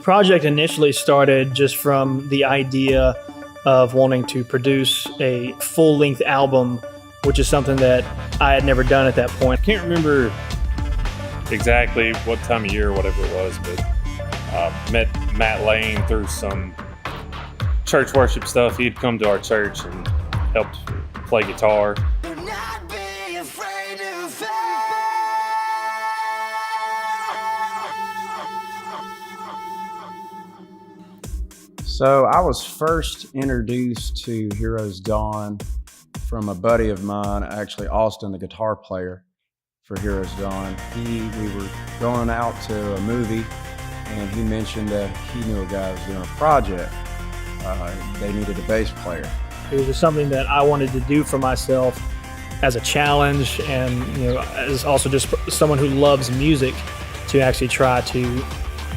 project initially started just from the idea of wanting to produce a full-length album, which is something that I had never done at that point. I can't remember exactly what time of year or whatever it was, but met Matt Lane through some church worship stuff. He'd come to our church and helped play guitar. So I was first introduced to Heroes Dawn from a buddy of mine, actually Austin, the guitar player for Heroes Dawn. We were going out to a movie and he mentioned that he knew a guy who was doing a project. They needed a bass player. It was just something that I wanted to do for myself as a challenge, and as also just someone who loves music, to actually try to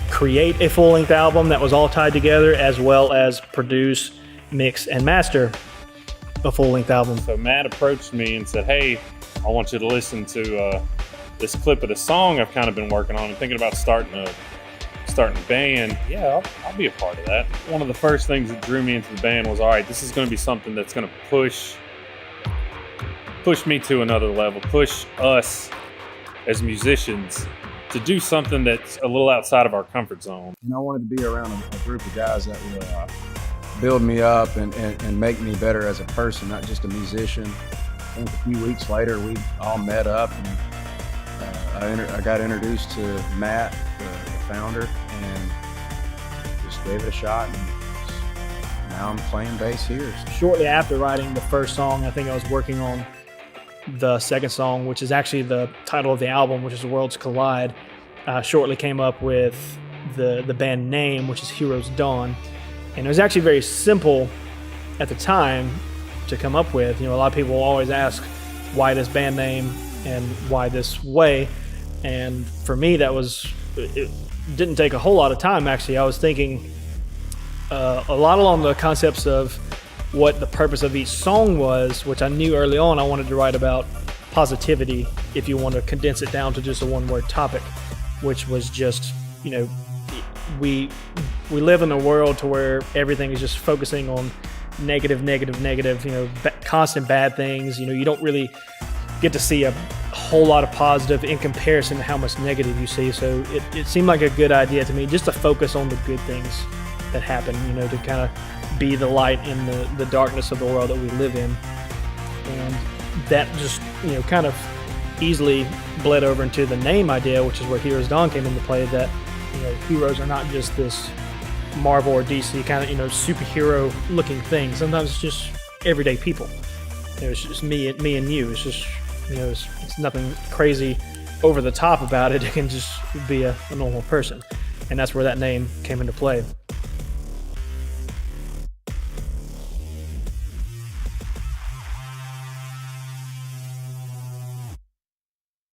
create a full-length album that was all tied together, as well as produce, mix, and master a full-length album. So Matt approached me and said, "Hey, I want you to listen to this clip of the song I've kind of been working on and thinking about starting a band. Yeah, I'll be a part of that." One of the first things that drew me into the band was, all right, this is going to be something that's going to push me to another level, push us as musicians to do something that's a little outside of our comfort zone. And I wanted to be around a group of guys that would build me up and make me better as a person, not just a musician. I think a few weeks later, we all met up and I got introduced to Matt, the founder, and just gave it a shot. And now I'm playing bass here. Shortly after writing the first song, I think I was working on the second song, which is actually the title of the album, which is Worlds Collide. Shortly came up with the band name, which is Heroes Dawn. And it was actually very simple at the time to come up with. A lot of people always ask why this band name and why this way. And for me, it didn't take a whole lot of time, actually. I was thinking a lot along the concepts of what the purpose of each song was, which I knew early on I wanted to write about positivity, if you want to condense it down to just a one-word topic, which was just, we live in a world to where everything is just focusing on negative, constant bad things. You don't really get to see a whole lot of positive in comparison to how much negative you see. So it seemed like a good idea to me just to focus on the good things that happen, to kind of be the light in the darkness of the world that we live in. And that just, kind of easily bled over into the name idea, which is where Heroes Dawn came into play, that, heroes are not just this Marvel or DC kind of, superhero looking thing. Sometimes it's just everyday people. It's just me and you. It's just, it's nothing crazy over the top about it. It can just be a normal person. And that's where that name came into play.